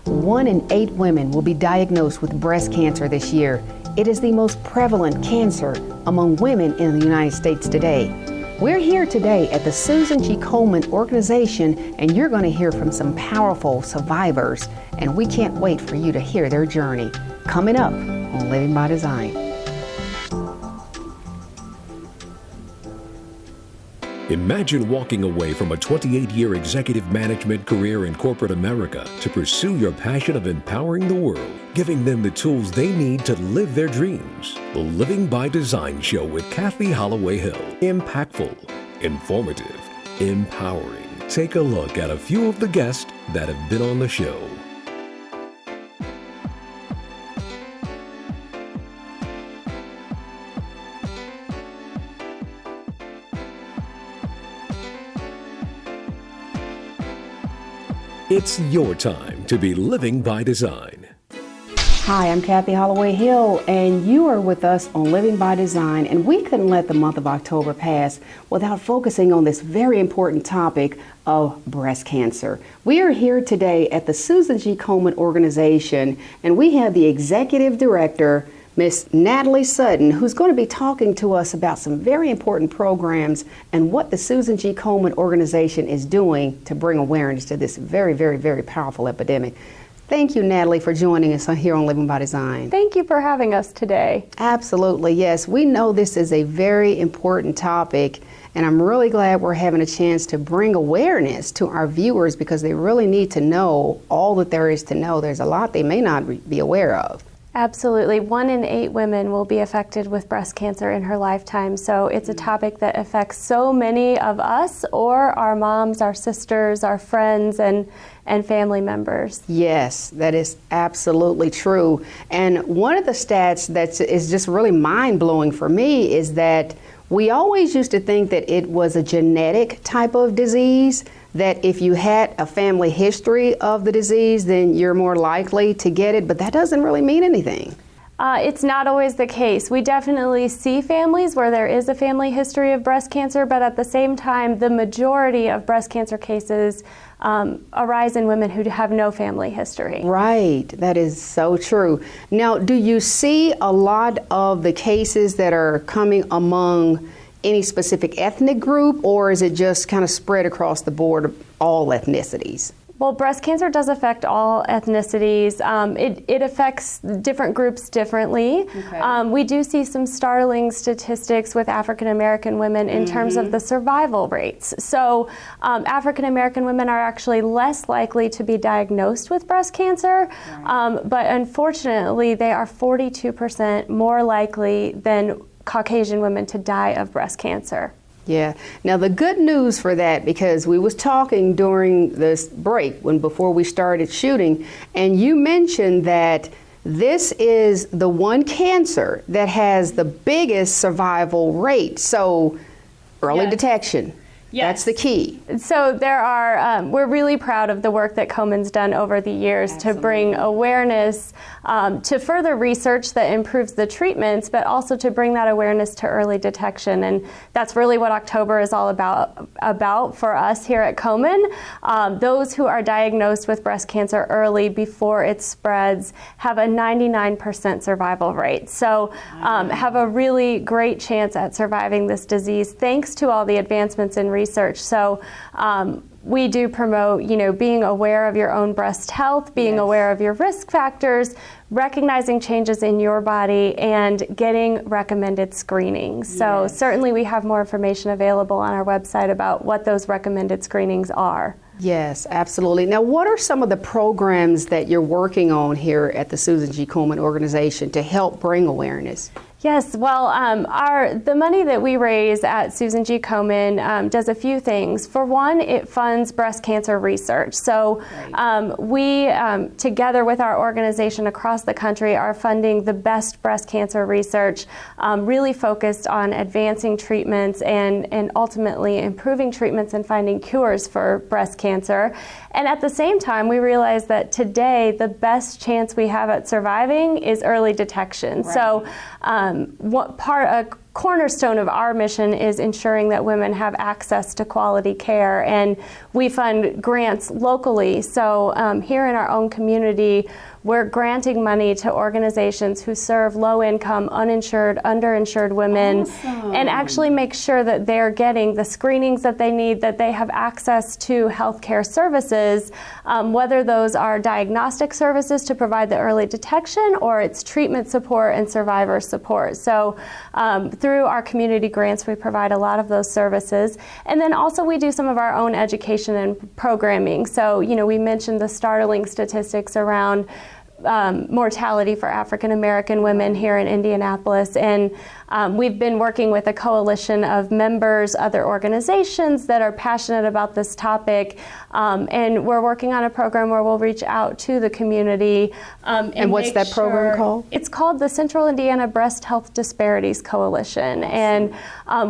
1 in 8 women will be diagnosed with breast cancer this year. It is the most prevalent cancer among women in the United States today. We're here today at the Susan G. Komen organization, and you're going to hear from some powerful survivors, and we can't wait for you to hear their journey. Coming up on Living by Design. Imagine walking away from a 28-year executive management career in corporate America to pursue your passion of empowering the world, giving them the tools they need to live their dreams. The Living by Design show with Kathy Holloway Hill. Impactful, informative, empowering. Take a look at a few of the guests that have been on the show. It's your time to be living by design. Hi, I'm Kathy Holloway Hill, and you are with us on Living by Design, and we couldn't let the month of October pass without focusing on this very important topic of breast cancer. We are here today at the Susan G. Komen organization, and we have the executive director, Miss Natalie Sutton, who's going to be talking to us about some very important programs and what the Susan G. Komen organization is doing to bring awareness to this very, very, very powerful epidemic. Thank you, Natalie, for joining us here on Living by Design. Thank you for having us today. Absolutely, yes. We know this is a very important topic, and I'm really glad we're having a chance to bring awareness to our viewers because they really need to know all that there is to know. There's a lot they may not be aware of. Absolutely. 1 in 8 women will be affected with breast cancer in her lifetime. So it's a topic that affects so many of us or our moms, our sisters, our friends, and family members. Yes, that is absolutely true. And one of the stats that is just really mind-blowing for me is that we always used to think that it was a genetic type of disease, that if you had a family history of the disease, then you're more likely to get it, but that doesn't really mean anything. It's not always the case. We definitely see families where there is a family history of breast cancer, but at the same time, the majority of breast cancer cases arise in women who have no family history. Right, that is so true. Now, do you see a lot of the cases that are coming among any specific ethnic group, or is it just kind of spread across the board of all ethnicities? Well, breast cancer does affect all ethnicities. It affects different groups differently. Okay. We do see some startling statistics with African American women in terms of the survival rates. So African American women are actually less likely to be diagnosed with breast cancer, but unfortunately they are 42% more likely than Caucasian women to die of breast cancer. Yeah. Now the good news for that, because we was talking during this break before we started shooting, and you mentioned that this is the one cancer that has the biggest survival rate. So early detection. Yes. That's the key. So there are, we're really proud of the work that Komen's done over the years to bring awareness to further research that improves the treatments, but also to bring that awareness to early detection. And that's really what October is all about for us here at Komen. Those who are diagnosed with breast cancer early before it spreads have a 99% survival rate. So have a really great chance at surviving this disease thanks to all the advancements in research. So we do promote, being aware of your own breast health, being aware of your risk factors, recognizing changes in your body, and getting recommended screenings. So certainly we have more information available on our website about what those recommended screenings are. Yes, absolutely. Now, what are some of the programs that you're working on here at the Susan G. Komen organization to help bring awareness? Yes, well, the money that we raise at Susan G. Komen does a few things. For one, it funds breast cancer research. So we, together with our organization across the country, are funding the best breast cancer research, really focused on advancing treatments and ultimately improving treatments and finding cures for breast cancer. And at the same time, we realize that today the best chance we have at surviving is early detection. Right. So cornerstone of our mission is ensuring that women have access to quality care, and we fund grants locally. So here in our own community, we're granting money to organizations who serve low-income, uninsured, underinsured women, and actually make sure that they're getting the screenings that they need, that they have access to healthcare services, whether those are diagnostic services to provide the early detection or it's treatment support and survivor support. So through our community grants, we provide a lot of those services. And then also we do some of our own education and programming. So, you know, we mentioned the startling statistics around mortality for African American women here in Indianapolis, and we've been working with a coalition of members, other organizations that are passionate about this topic, and we're working on a program where we'll reach out to the community. And what's that program called? It's called the Central Indiana Breast Health Disparities Coalition, and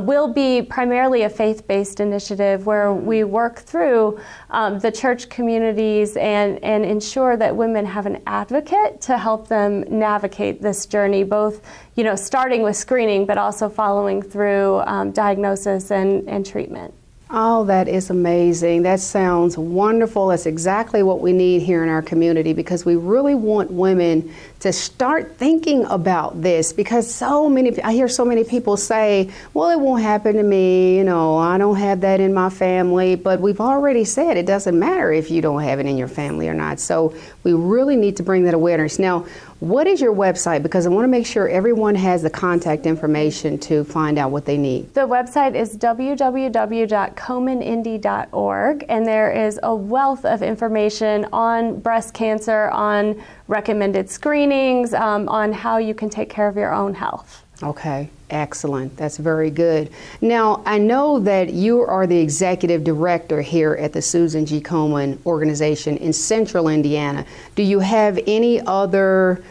we'll be primarily a faith-based initiative where we work through the church communities and ensure that women have an advocate to help them navigate this journey, both, you know, starting with screening, but also following through diagnosis and treatment. Oh, that is amazing. That sounds wonderful. That's exactly what we need here in our community, because we really want women to start thinking about this, because I hear so many people say, well, it won't happen to me, you know, I don't have that in my family, but we've already said it doesn't matter if you don't have it in your family or not. So we really need to bring that awareness. Now, what is your website? Because I want to make sure everyone has the contact information to find out what they need. The website is www.komenindy.org, and there is a wealth of information on breast cancer, on recommended screenings, on how you can take care of your own health. Okay, excellent. That's very good. Now, I know that you are the executive director here at the Susan G. Komen organization in Central Indiana. Do you have any other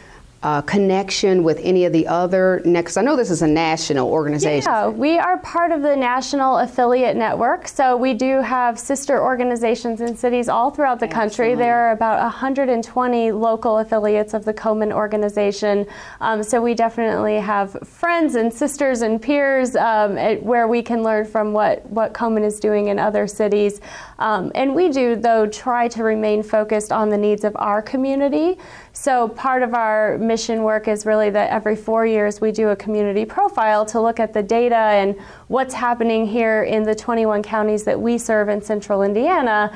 connection with any of the other, because I know this is a national organization. Yeah, we are part of the national affiliate network, so we do have sister organizations in cities all throughout the country. There are about 120 local affiliates of the Komen organization, so we definitely have friends and sisters and peers where we can learn from what Komen is doing in other cities. And we do, though, try to remain focused on the needs of our community. So part of our mission work is really that every 4 years we do a community profile to look at the data and what's happening here in the 21 counties that we serve in Central Indiana,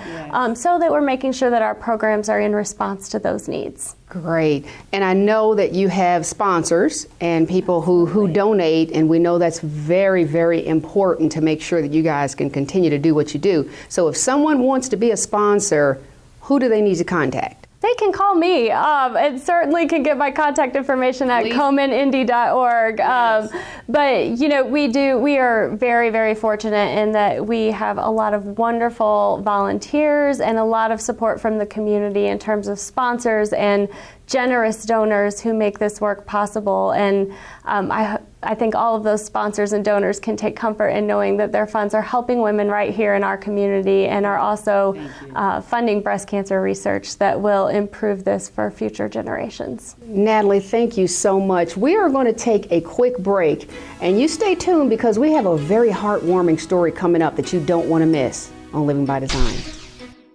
so that we're making sure that our programs are in response to those needs. Great. And I know that you have sponsors and people who donate, and we know that's very, very important to make sure that you guys can continue to do what you do. So if someone wants to be a sponsor, who do they need to contact? They can call me, and certainly can get my contact information at komenindy.org. Yes. But you know, we are very, very fortunate in that we have a lot of wonderful volunteers and a lot of support from the community in terms of sponsors and generous donors who make this work possible. And I think all of those sponsors and donors can take comfort in knowing that their funds are helping women right here in our community and are also funding breast cancer research that will improve this for future generations. Natalie, thank you so much. We are going to take a quick break, and you stay tuned because we have a very heartwarming story coming up that you don't want to miss on Living by Design.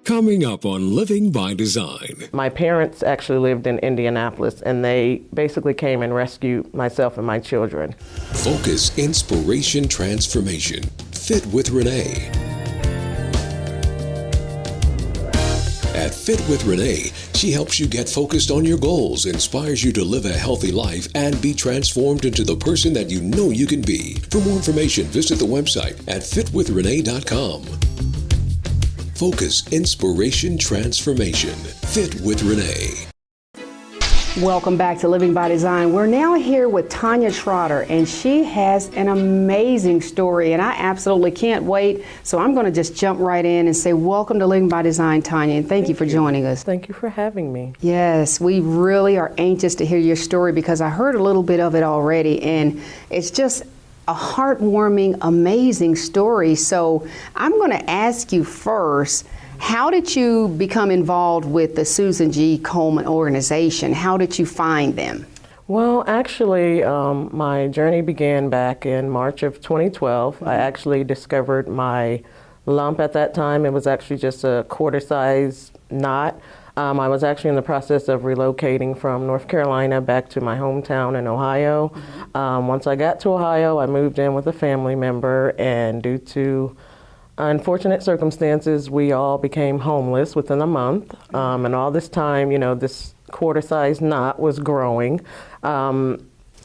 Coming up on Living by Design. My parents actually lived in Indianapolis, and they basically came and rescued myself and my children. Focus, inspiration, transformation. Fit with Renee. At Fit with Renee, she helps you get focused on your goals, inspires you to live a healthy life, and be transformed into the person that you know you can be. For more information, visit the website at fitwithrenee.com. Focus, inspiration, transformation. Fit with Renee. Welcome back to Living by Design. We're now here with Tanya Trotter, and she has an amazing story, and I absolutely can't wait. So I'm going to just jump right in and say welcome to Living by Design, Tanya, and thank you for joining us. Thank you for having me. Yes, we really are anxious to hear your story because I heard a little bit of it already, and it's just a heartwarming, amazing story. So I'm going to ask you first, how did you become involved with the Susan G. Komen organization? How did you find them? Well, actually, my journey began back in March of 2012. I actually discovered my lump at that time. It was actually just a quarter-size knot. I was actually in the process of relocating from North Carolina back to my hometown in Ohio. Once I got to Ohio, I moved in with a family member, and due to unfortunate circumstances, we all became homeless within a month. And all this time, this quarter-sized knot was growing.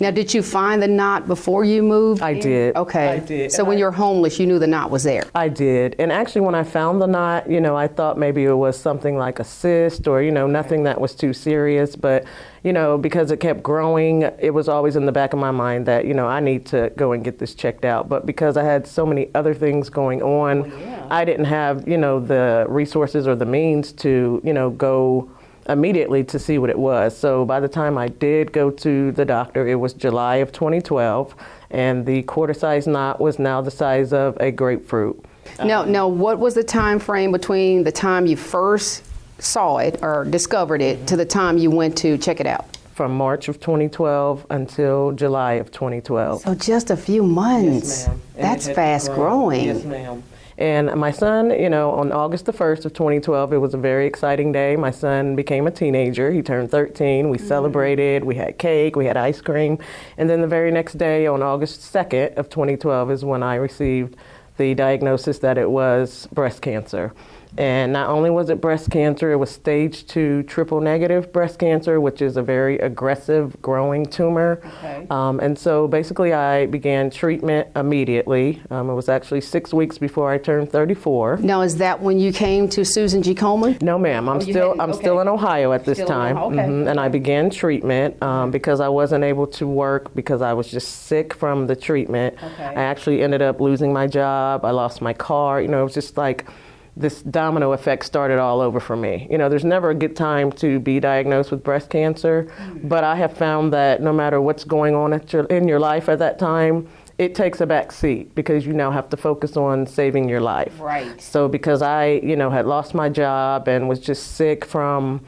Now, did you find the knot before you moved? I did. Okay. I did. So when you were homeless, you knew the knot was there? I did. And actually, when I found the knot, I thought maybe it was something like a cyst or, nothing that was too serious. But, because it kept growing, it was always in the back of my mind that, I need to go and get this checked out. But because I had so many other things going on, I didn't have, the resources or the means to, go immediately to see what it was. So by the time I did go to the doctor, it was July of 2012, and the quarter-sized knot was now the size of a grapefruit. Now, what was the time frame between the time you first saw it or discovered it to the time you went to check it out? From March of 2012 until July of 2012. So just a few months. Yes, ma'am. That's fast growing. Yes, ma'am. And my son, on August the 1st of 2012, it was a very exciting day. My son became a teenager. He turned 13. We celebrated. We had cake. We had ice cream. And then the very next day, on August 2nd of 2012, is when I received the diagnosis that it was breast cancer. And not only was it breast cancer, it was stage 2 triple negative breast cancer, which is a very aggressive growing tumor. Okay. And so basically I began treatment immediately. It was actually 6 weeks before I turned 34. Now, is that when you came to Susan G. Komen? No, ma'am. I'm still in Ohio at this time. And I began treatment because I wasn't able to work because I was just sick from the treatment. Okay. I actually ended up losing my job. I lost my car. It was just like this domino effect started all over for me. There's never a good time to be diagnosed with breast cancer, but I have found that no matter what's going on in your life at that time, it takes a back seat because you now have to focus on saving your life. Right. So because I, had lost my job and was just sick from,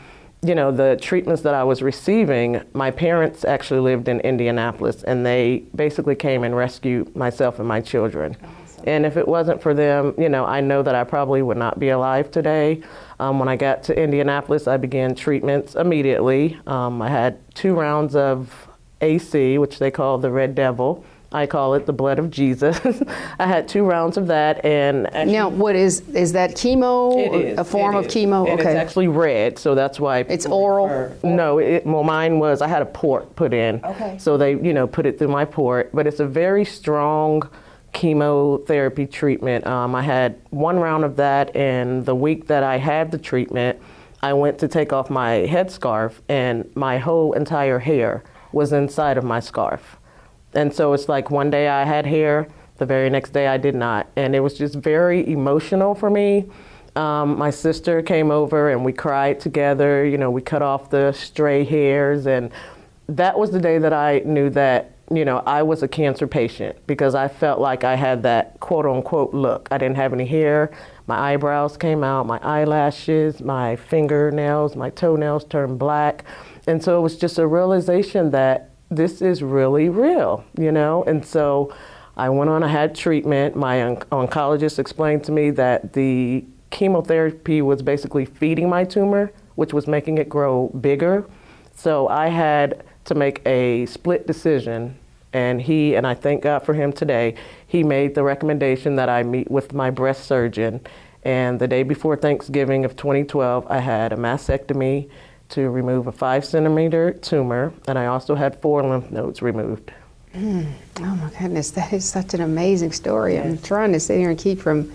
the treatments that I was receiving, my parents actually lived in Indianapolis, and they basically came and rescued myself and my children. And if it wasn't for them, I know that I probably would not be alive today. When I got to Indianapolis, I began treatments immediately. I had 2 rounds of AC, which they call the Red Devil. I call it the blood of Jesus. I had 2 rounds of that, and now, what is that chemo? It is a form of chemo? And okay. It's actually red, so that's why It's oral? No, mine was. I had a port put in. Okay. So they, put it through my port, but it's a very strong chemotherapy treatment. I had 1 round of that, and the week that I had the treatment, I went to take off my headscarf, and my whole entire hair was inside of my scarf. And so it's like one day I had hair, the very next day I did not. And it was just very emotional for me. My sister came over and we cried together. We cut off the stray hairs. And that was the day that I knew that, I was a cancer patient because I felt like I had that quote unquote look. I didn't have any hair. My eyebrows came out, my eyelashes, my fingernails, my toenails turned black. And so it was just a realization that this is really real, And so I went on, I had treatment. My oncologist explained to me that the chemotherapy was basically feeding my tumor, which was making it grow bigger. So I had to make a split decision, and I thank God for him today, he made the recommendation that I meet with my breast surgeon. And the day before Thanksgiving of 2012, I had a mastectomy to remove a 5-centimeter tumor, and I also had 4 lymph nodes removed. Oh my goodness, that is such an amazing story. Yes. I'm trying to sit here and keep from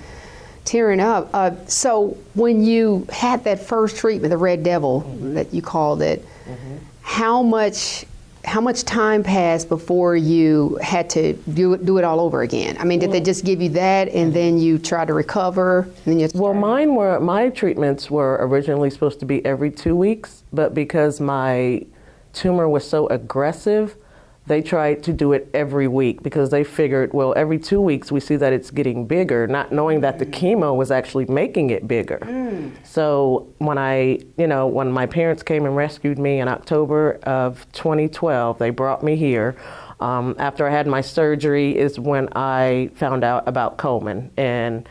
tearing up. So when you had that first treatment, the Red Devil that you called it, how much time passed before you had to do it all over again? I mean, did they just give you that and then you try to recover? And then my treatments were originally supposed to be every 2 weeks, but because my tumor was so aggressive, they tried to do it every week because they figured, well, every 2 weeks we see that it's getting bigger, not knowing that the chemo was actually making it bigger. So when when my parents came and rescued me in October of 2012, they brought me here. After I had my surgery is when I found out about Komen. And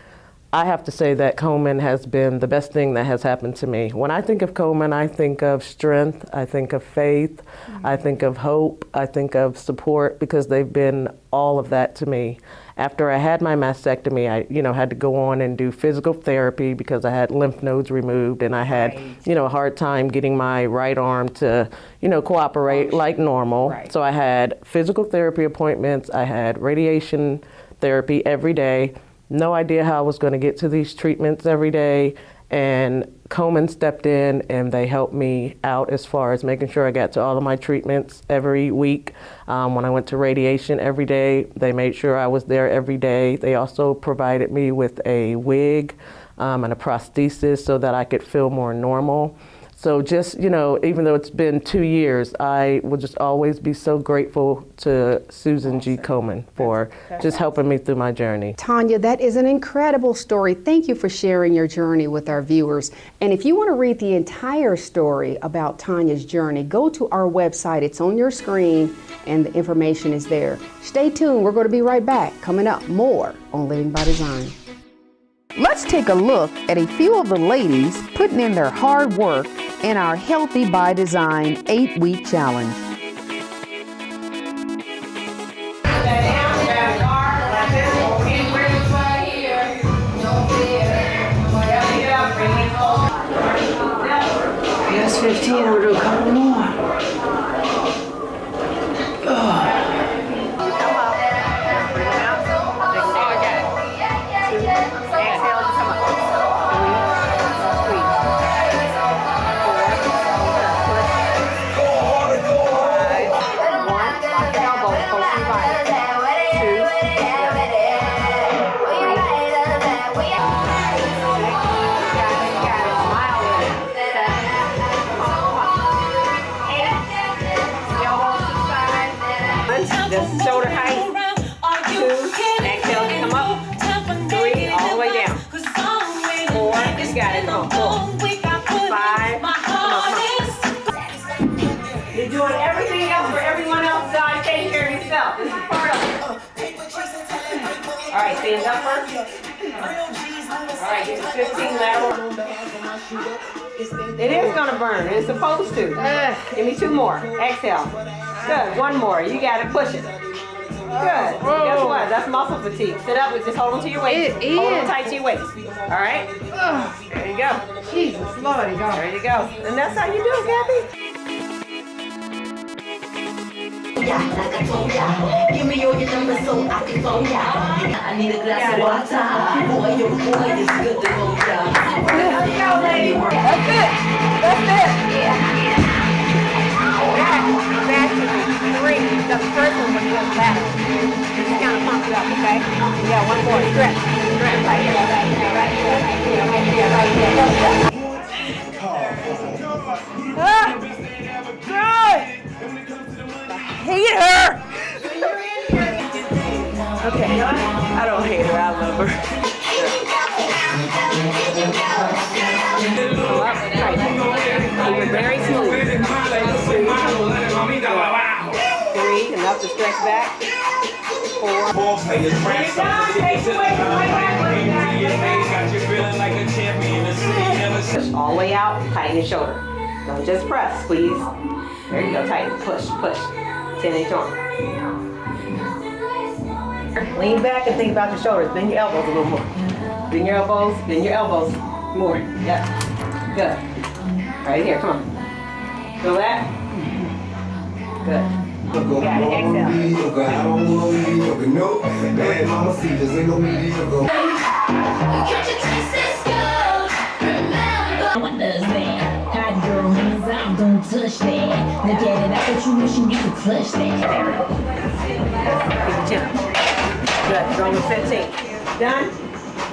I have to say that Komen has been the best thing that has happened to me. When I think of Komen, I think of strength, I think of faith, I think of hope, I think of support, because they've been all of that to me. After I had my mastectomy, I had to go on and do physical therapy because I had lymph nodes removed, and I had a hard time getting my right arm to cooperate like normal. So I had physical therapy appointments, I had radiation therapy every day. No idea how I was going to get to these treatments every day, and Komen stepped in and they helped me out as far as making sure I got to all of my treatments every week. When I went to radiation every day, they made sure I was there every day. They also provided me with a wig and a prosthesis so that I could feel more normal. So just, even though it's been 2 years, I will just always be so grateful to Susan G. Komen for just helping me through my journey. Tanya, that is an incredible story. Thank you for sharing your journey with our viewers. And if you want to read the entire story about Tanya's journey, go to our website. It's on your screen and the information is there. Stay tuned. We're going to be right back. Coming up, more on Living by Design. Let's take a look at a few of the ladies putting in their hard work in our Healthy by Design 8-week challenge. Yes, 15, we'll do a couple more. Just shoulder height. 2, exhale, come up. 3, all the way down. 4, you got it, come on. 5, come on. You're doing everything else for everyone else, so I take care of yourself. This is part of it. All right, stand up first. All right, get to 15 lateral. It is gonna burn, it's supposed to. Give me 2 more, exhale. Good, 1 more, you gotta push it. Good, guess what, that's muscle fatigue. Sit up and just hold them to your waist. Hold them tight to your waist. All right, there you go. Jesus, Lordy God. There you go, and that's how you do it, Kathy. Give me your number so I can phone ya. I need a glass of water. Boy, your boy is good to go ya. Let's go, lady. That's it. That's it. Back to the 3. The first one when you go back. Just kind of pump it up, okay? Yeah, 1 more. Stretch. Stretch. Right here. Right here. Right here. Right here. Right here. Ah! Good! I hate her! Okay, I don't hate her, I love her. You're very smooth. 3, enough to stretch back. 4. Push all the way out, tighten your shoulder. Don't just press, please. There you go, tighten, push, push. 10-inch arm. Lean back and think about your shoulders. Bend your elbows a little more. Bend your elbows, bend your elbows more. Yep. Good. Right here, come on. Feel that? Good. You got it, exhale. Don't touch that. Look at it, I thought you wishing you could clutch that. Keep your chin. Good, you're on the 15. Done?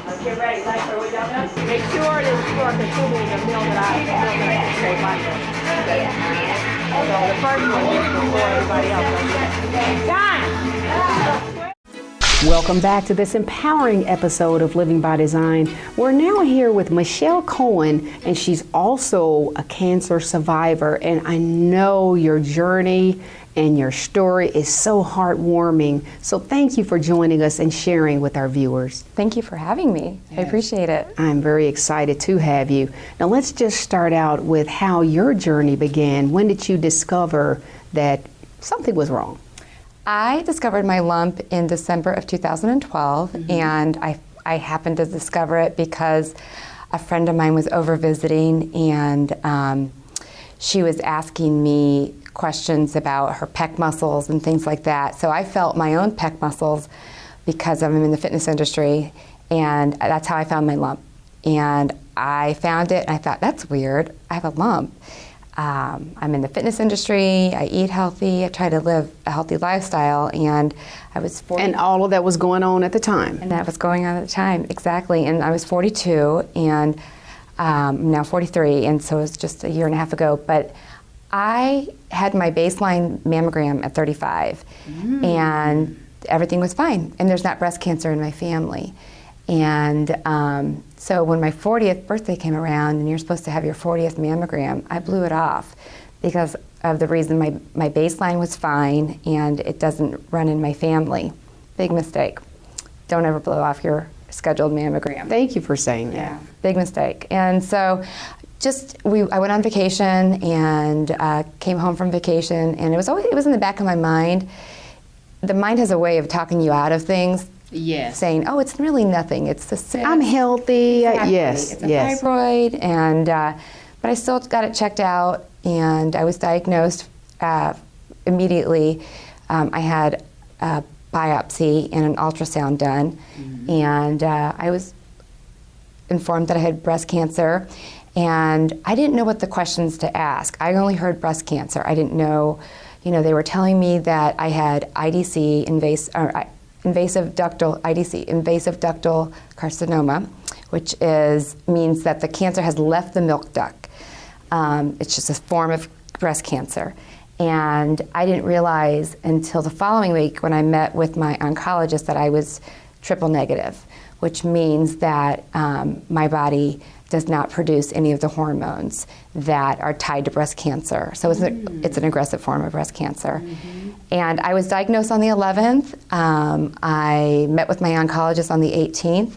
Let's get ready. Like throw it down there. Make sure that you are consuming the meal that I straight like that. Good. So the first one before everybody else. Done! Welcome back to this empowering episode of Living by Design. We're now here with Michelle Komen, and she's also a cancer survivor. And I know your journey and your story is so heartwarming. So thank you for joining us and sharing with our viewers. Thank you for having me. Yes. I appreciate it. I'm very excited to have you. Now let's just start out with how your journey began. When did you discover that something was wrong? I discovered my lump in December of 2012, and I happened to discover it because a friend of mine was over visiting, and she was asking me questions about her pec muscles and things like that. So I felt my own pec muscles because I'm in the fitness industry, and that's how I found my lump. And I found it, and I thought, that's weird. I have a lump. I'm in the fitness industry, I eat healthy, I try to live a healthy lifestyle, and I was 40. And all of that was going on at the time. And that was going on at the time, exactly. And I was 42, and I'm now 43, and so it was just a year and a half ago. But I had my baseline mammogram at 35, and everything was fine. And there's not breast cancer in my family. And so when my 40th birthday came around and you're supposed to have your 40th mammogram, I blew it off because of the reason my baseline was fine and it doesn't run in my family. Big mistake. Don't ever blow off your scheduled mammogram. Thank you for saying that. Yeah, big mistake. And so I went on vacation and came home from vacation, and it was in the back of my mind. The mind has a way of talking you out of things. Yes. Saying, oh, it's really nothing. It's a cyst. I'm healthy. Exactly. Yes. It's a fibroid, and but I still got it checked out, and I was diagnosed immediately. I had a biopsy and an ultrasound done, and I was informed that I had breast cancer, and I didn't know what the questions to ask. I only heard breast cancer. I didn't know, they were telling me that I had IDC, invasive ductal carcinoma, which means that the cancer has left the milk duct. It's just a form of breast cancer. And I didn't realize until the following week when I met with my oncologist that I was triple negative, which means that my body does not produce any of the hormones that are tied to breast cancer. So it's an aggressive form of breast cancer. And I was diagnosed on the 11th. I met with my oncologist on the 18th,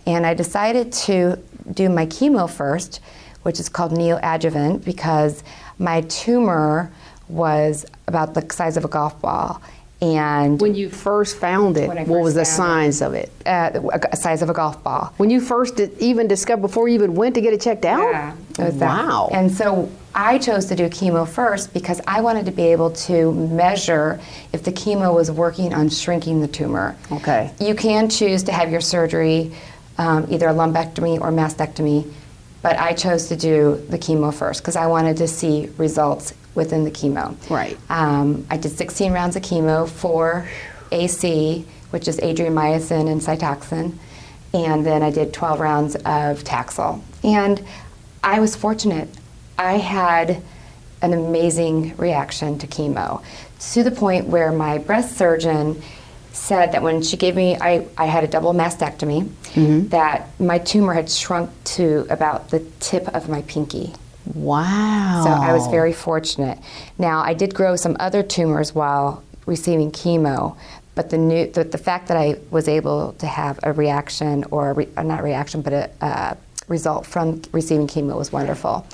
and I decided to do my chemo first, which is called neoadjuvant, because my tumor was about the size of a golf ball. And when you first found it, what was the signs of it? A size of a golf ball. When you first even discovered, before you even went to get it checked out? Yeah. It was wow. And so I chose to do chemo first because I wanted to be able to measure if the chemo was working on shrinking the tumor. Okay. You can choose to have your surgery, either a lumpectomy or mastectomy, but I chose to do the chemo first because I wanted to see results within the chemo. Right. I did 16 rounds of chemo for AC, which is adriamycin and Cytoxan, and then I did 12 rounds of Taxol. And I was fortunate. I had an amazing reaction to chemo, to the point where my breast surgeon said that when she gave me, I had a double mastectomy, that my tumor had shrunk to about the tip of my pinky. Wow. So I was very fortunate. Now, I did grow some other tumors while receiving chemo, but the fact that I was able to have a reaction, not reaction, but a result from receiving chemo was wonderful.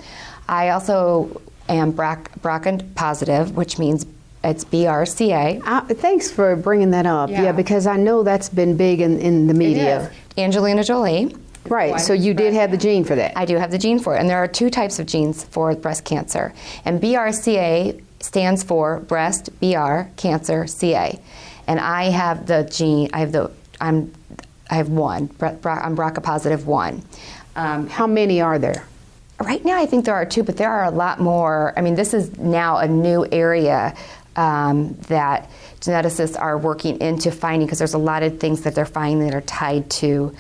I also am BRCA positive, which means it's BRCA. Thanks for bringing that up. Yeah, because I know that's been big in the media. Angelina Jolie. Right, so you did have the gene for that. I do have the gene for it, and there are two types of genes for breast cancer. And BRCA stands for breast, BR, cancer, CA. And I have the gene, I have one, I'm BRCA positive 1. How many are there? Right now I think there are 2, but there are a lot more. I mean, this is now a new area that geneticists are working into finding, because there's a lot of things that they're finding that are tied to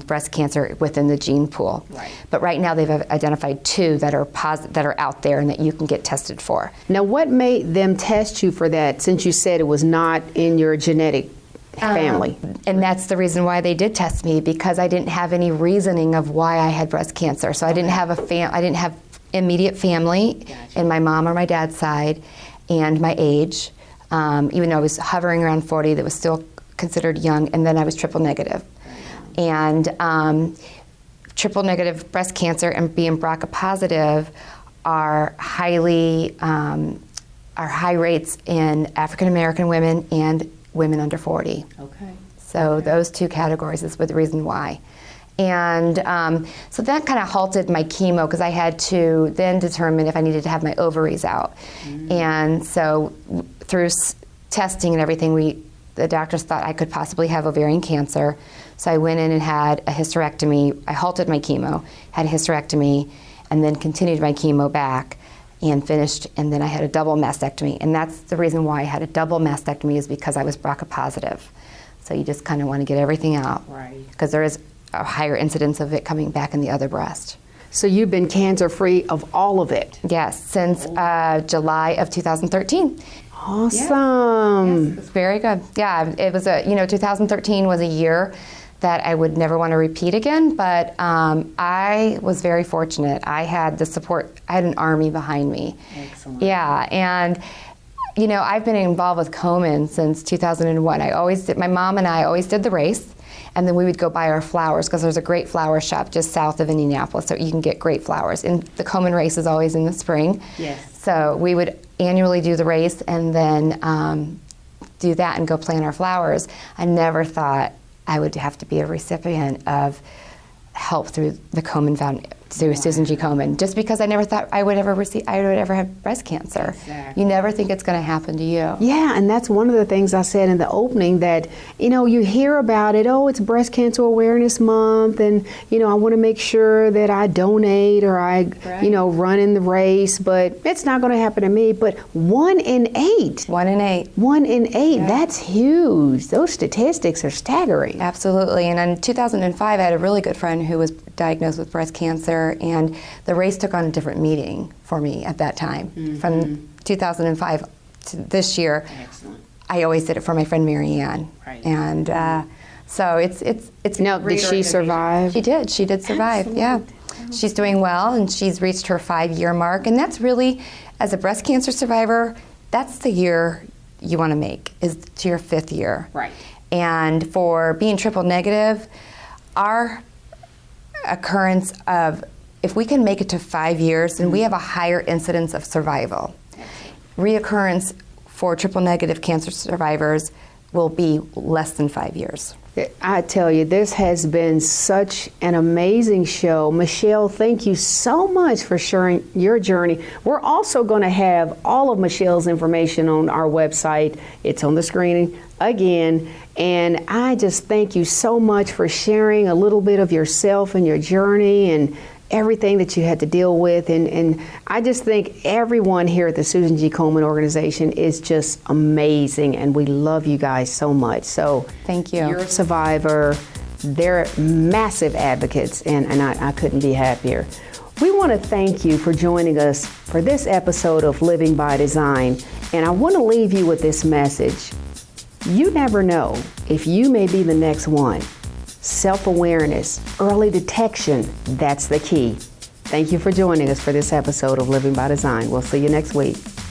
breast cancer within the gene pool. Right. But right now they've identified 2 that are that are out there and that you can get tested for. Now, what made them test you for that, since you said it was not in your genetic family? And that's the reason why they did test me, because I didn't have any reasoning of why I had breast cancer. So I didn't have I didn't have immediate family in my mom or my dad's side, and my age. Even though I was hovering around 40, that was still considered young, and then I was triple negative. And triple negative breast cancer and being BRCA positive are high rates in African American women and women under 40. Okay. So those 2 categories is the reason why. And so that kind of halted my chemo, because I had to then determine if I needed to have my ovaries out. And so through testing and everything, the doctors thought I could possibly have ovarian cancer. So I went in and had a hysterectomy. I halted my chemo, had a hysterectomy, and then continued my chemo back and finished, and then I had a double mastectomy. And that's the reason why I had a double mastectomy, is because I was BRCA positive. So you just kind of want to get everything out. Right. Because there is a higher incidence of it coming back in the other breast. So you've been cancer-free of all of it? Yes, since July of 2013. Awesome. It's very good. Yeah, it was 2013 was a year that I would never want to repeat again, but I was very fortunate. I had the support, I had an army behind me. Excellent. Yeah, and I've been involved with Komen since 2001. My mom and I always did the race, and then we would go buy our flowers, because there's a great flower shop just south of Indianapolis, so you can get great flowers. And the Komen race is always in the spring. Yes. So we would annually do the race and then do that and go plant our flowers. I never thought I would have to be a recipient of help through the Komen Foundation, through Susan G. Komen, just because I never thought I would ever have breast cancer. Exactly. You never think it's going to happen to you. Yeah, and that's one of the things I said in the opening, that, you hear about it, it's Breast Cancer Awareness Month, and, I want to make sure that I donate or I, run in the race, but it's not going to happen to me. But 1 in 8. 1 in 8. 1 in 8, that's huge. Those statistics are staggering. Absolutely. And in 2005, I had a really good friend who was diagnosed with breast cancer, and the race took on a different meaning for me at that time. From 2005 to this year, Excellent. I always did it for my friend Mary Ann. Right. And so it's Now, did she survive? She did survive. Excellent. Yeah, she's doing well, and she's reached her 5-year mark, and that's really, as a breast cancer survivor, that's the year you want to make, is to your 5th year. Right. And for being triple negative, our occurrence of, if we can make it to 5 years, then we have a higher incidence of survival. Reoccurrence for triple negative cancer survivors will be less than 5 years. I tell you, this has been such an amazing show. Michelle, thank you so much for sharing your journey. We're also going to have all of Michelle's information on our website. It's on the screen again. And I just thank you so much for sharing a little bit of yourself and your journey and everything that you had to deal with. And I just think everyone here at the Susan G. Komen organization is just amazing, and we love you guys so much. So Thank you. You're a survivor. They're massive advocates, and I couldn't be happier. We want to thank you for joining us for this episode of Living by Design, and I want to leave you with this message. You never know if you may be the next one. Self-awareness, early detection, that's the key. Thank you for joining us for this episode of Living by Design. We'll see you next week.